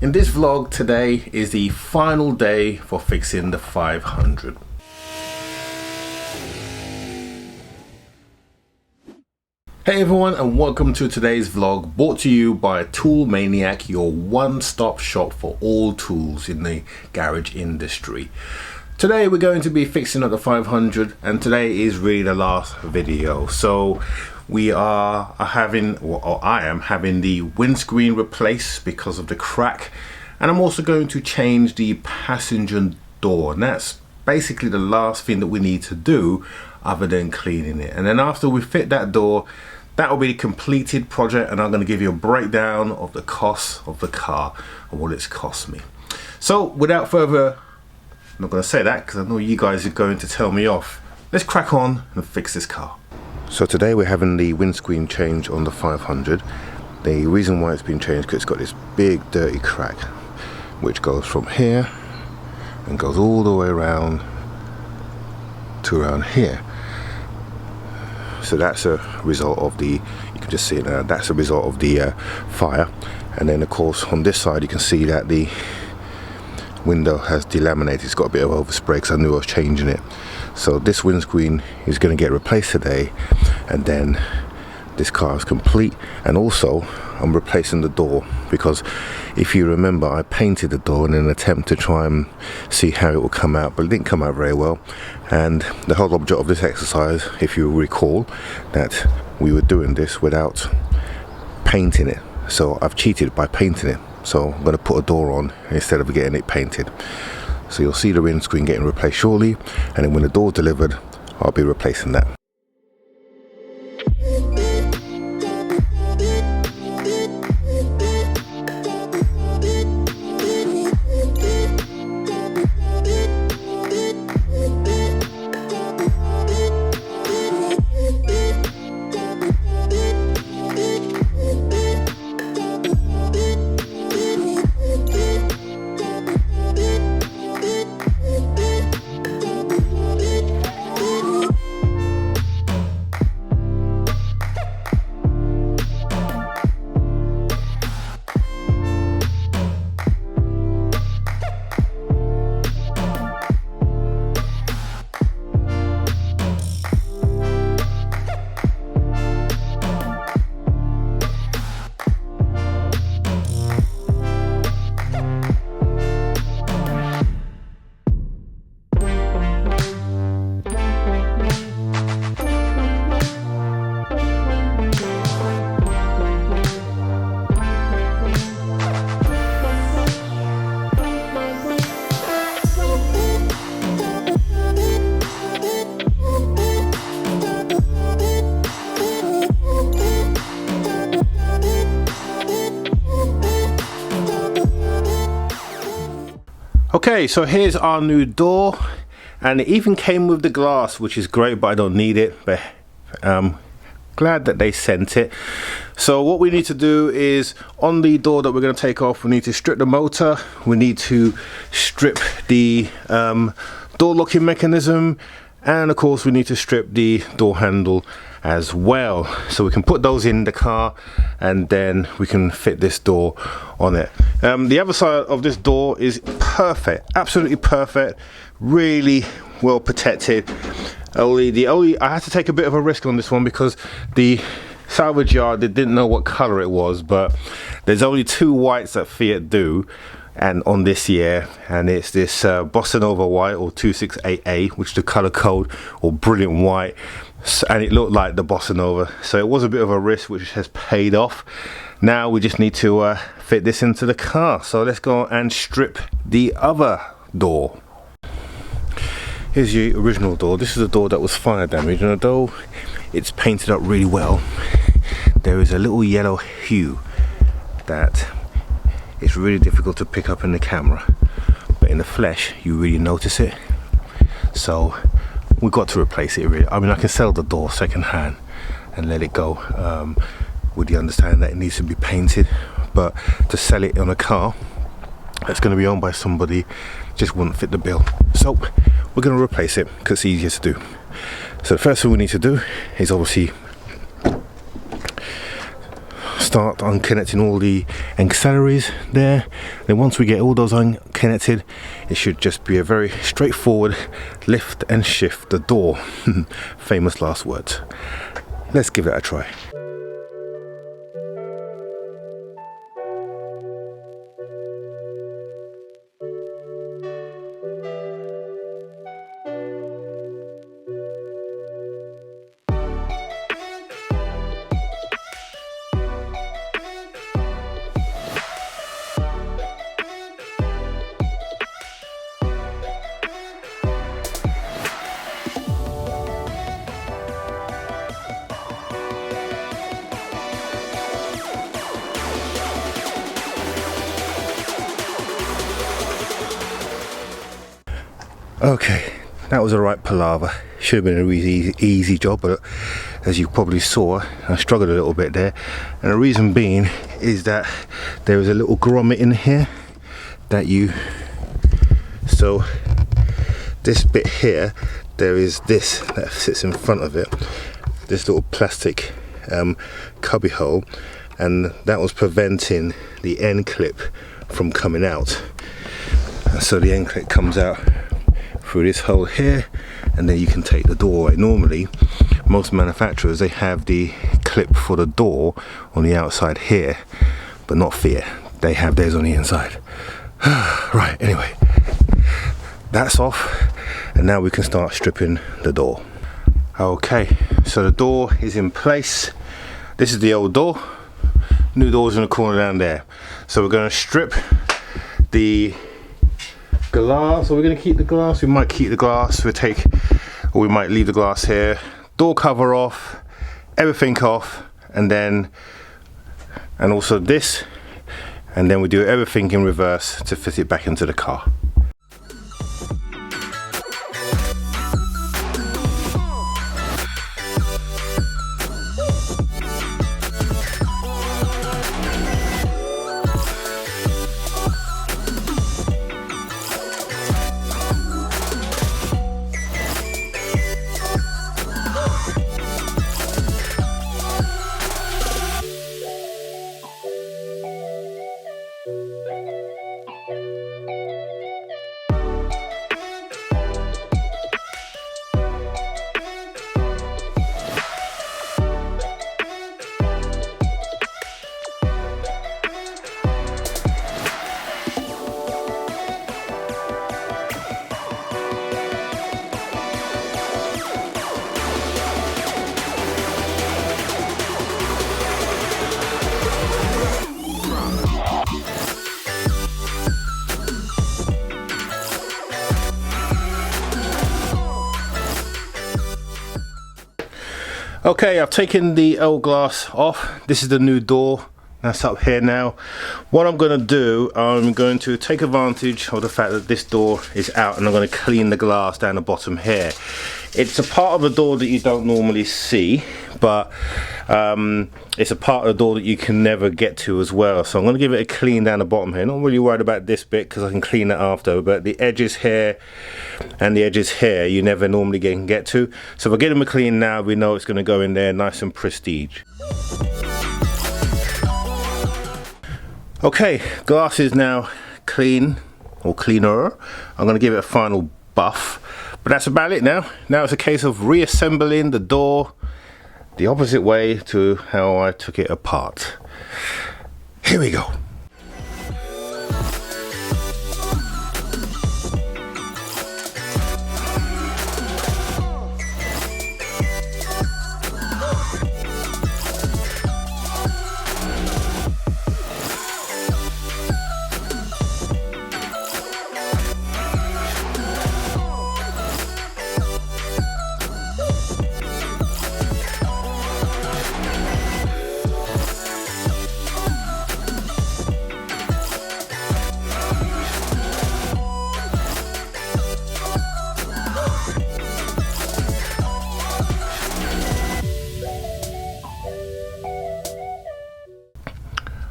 In this vlog today is the final day for fixing the 500. Hey everyone, and welcome to today's vlog, brought to you by Tool Maniac, your one-stop shop for all tools in the garage industry. Today we're going to be fixing up the 500, and today is really the last video. So we are having, or I am having, the windscreen replaced because of the crack, and I'm also going to change the passenger door, and that's basically the last thing that we need to do other than cleaning it. And then after we fit that door, that will be the completed project, and I'm going to give you a breakdown of the cost of the car and what it's cost me. So without further, I'm not going to say that because I know you guys are going to tell me off. Let's crack on and fix this car. So today we're having the windscreen change on the 500. The reason why it's been changed because it's got this big dirty crack which goes from here and goes all the way around to around here. So that's a result of the, you can just see it now, that's a result of the fire. And then of course on this side you can see that the window has delaminated. It's got a bit of overspray because I knew I was changing it. So this windscreen is going to get replaced today, and then this car is complete. And also I'm replacing the door because if you remember, I painted the door in an attempt to try and see how it will come out, but it didn't come out very well. And the whole object of this exercise, if you recall, that we were doing this without painting it, so I've cheated by painting it. So I'm going to put a door on instead of getting it painted. So you'll see the windscreen getting replaced shortly, and then when the door's delivered, I'll be replacing that. Okay, so here's our new door, and it even came with the glass, which is great, but I don't need it, but glad that they sent it. So what we need to do is, on the door that we're going to take off, we need to strip the motor, we need to strip the door locking mechanism, and of course we need to strip the door handle as well, so we can put those in the car and then we can fit this door on it. The other side of this door is perfect, absolutely perfect, really well protected. I had to take a bit of a risk on this one because the salvage yard, they didn't know what color it was, but there's only two whites that Fiat do and on this year, and it's this Bossa Nova white, or 268A, which is the color code, or brilliant white, and it looked like the Bossa Nova, so it was a bit of a risk which has paid off. Now we just need to fit this into the car, so let's go and strip the other door. Here's the original door. This is a door that was fire damaged, and although it's painted up really well, there is a little yellow hue that it's really difficult to pick up in the camera, but in the flesh you really notice it. So we've got to replace it really. I mean, I can sell the door second hand and let it go with the understanding that it needs to be painted, but to sell it on a car that's going to be owned by somebody just wouldn't fit the bill. So we're going to replace it because it's easier to do. So the first thing we need to do is obviously start unconnecting all the accessories there. Then once we get all those unconnected, it should just be a very straightforward lift and shift the door. Famous last words. Let's give it a try. Okay, that was a right palaver. Should have been a really easy job, but as you probably saw, I struggled a little bit there. And the reason being is that there is a little grommet in here that so this bit here, there is this that sits in front of it, this little plastic cubby hole, and that was preventing the end clip from coming out. And so the end clip comes out through this hole here, and then you can take the door away. Normally most manufacturers, they have the clip for the door on the outside here, but not Fiat, they have theirs on the inside. Right, anyway, that's off, and now we can start stripping the door. Okay, so the door is in place. This is the old door, new door's in the corner down there. So we're going to strip the glass. Are we going to keep the glass? We might keep the glass. Or we might leave the glass here. Door cover off, everything off, and also this, and then we do everything in reverse to fit it back into the car. Okay, I've taken the old glass off. This is the new door that's up here now. What I'm going to do, I'm going to take advantage of the fact that this door is out, and I'm going to clean the glass down the bottom here. It's a part of the door that you don't normally see, but it's a part of the door that you can never get to as well. So I'm going to give it a clean down the bottom here. Not really worried about this bit because I can clean it after, but the edges here and the edges here you never normally can get to. So if I get them a clean now, we know it's going to go in there nice and prestige. Okay, glass is now clean, or cleaner. I'm going to give it a final buff. But that's about it now. Now it's a case of reassembling the door the opposite way to how I took it apart. Here we go.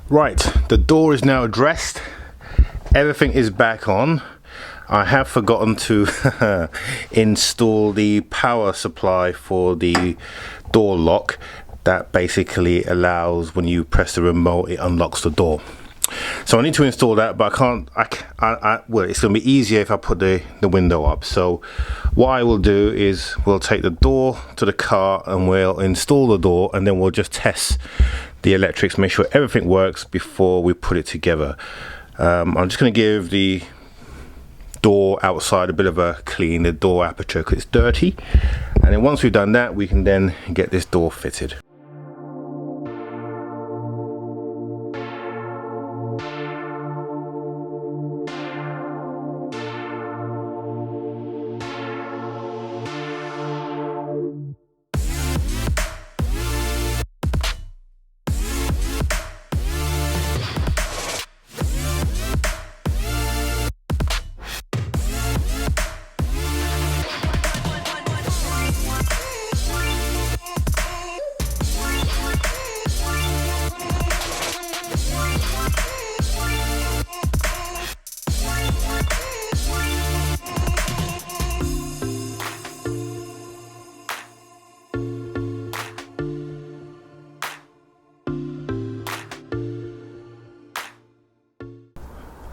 Right, the door is now dressed, everything is back on. I have forgotten to install the power supply for the door lock. that basically allows, when you press the remote, it unlocks the door. So I need to install that, but I can't. Well, it's going to be easier if I put the window up. So what I will do is we'll take the door to the car and we'll install the door, and then we'll just test the electrics, make sure everything works before we put it together. I'm just going to give the door outside a bit of a clean, the door aperture, because it's dirty. And then once we've done that, we can then get this door fitted.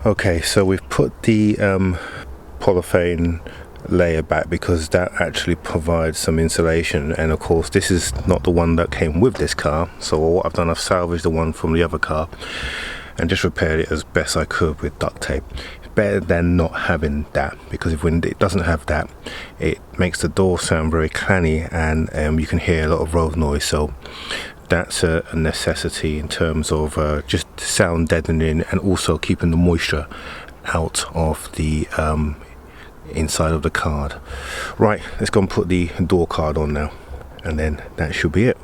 Okay, so we've put the polythene layer back because that actually provides some insulation, and of course this is not the one that came with this car. So what I've done, I've salvaged the one from the other car and just repaired it as best I could with duct tape. It's better than not having that, because if when it doesn't have that, it makes the door sound very clangy, and you can hear a lot of road noise. So that's a necessity in terms of just sound deadening, and also keeping the moisture out of the inside of the card. Right, let's go and put the door card on now, and then that should be it.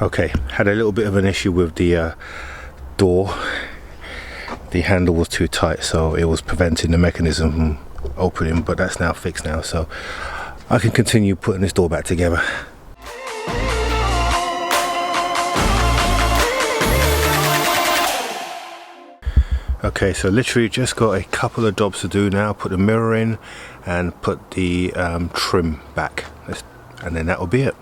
Okay, had a little bit of an issue with the door. The handle was too tight, so it was preventing the mechanism from opening, but that's now fixed now, so I can continue putting this door back together. Okay, so literally just got a couple of jobs to do now. Put the mirror in and put the trim back, and then that will be it.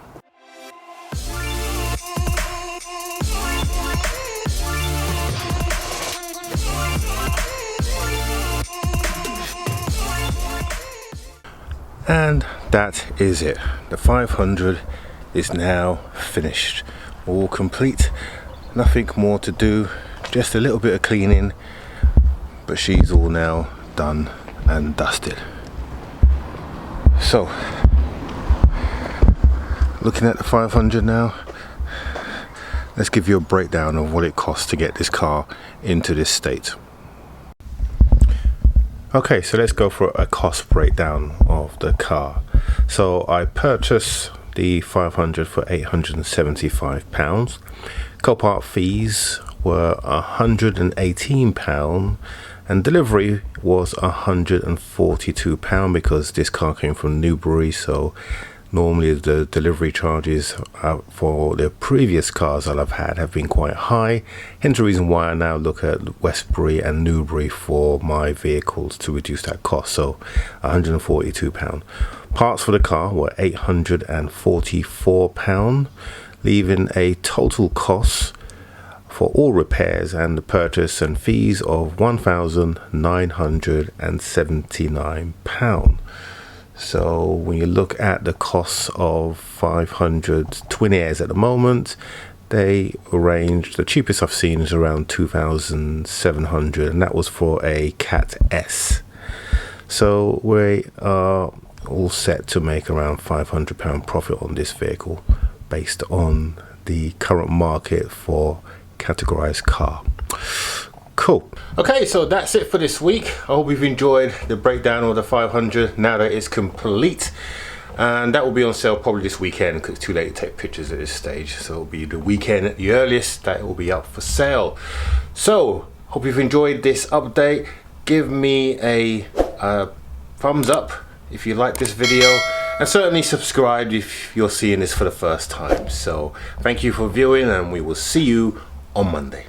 And that is it. The 500 is now finished, all complete, nothing more to do, just a little bit of cleaning, but she's all now done and dusted. So looking at the 500 now, let's give you a breakdown of what it costs to get this car into this state. Okay, so let's go for a cost breakdown of the car. So I purchased the 500 for £875. Car fees were £118, and delivery was £142 because this car came from Newbury. So normally the delivery charges for the previous cars that I've had have been quite high, hence the reason why I now look at Westbury and Newbury for my vehicles to reduce that cost. So £142. Parts for the car were £844, leaving a total cost for all repairs and the purchase and fees of £1,979. So when you look at the costs of 500 Twin Airs at the moment, they range, the cheapest I've seen is around 2,700, and that was for a Cat S. So we are all set to make around £500 profit on this vehicle based on the current market for categorized car. Cool. Okay, so that's it for this week. I hope you've enjoyed the breakdown of the 500 now that it's complete, and that will be on sale probably this weekend because it's too late to take pictures at this stage. So it'll be the weekend at the earliest that it will be up for sale. So hope you've enjoyed this update. Give me a thumbs up if you like this video, and certainly subscribe if you're seeing this for the first time. So thank you for viewing, and we will see you on Monday.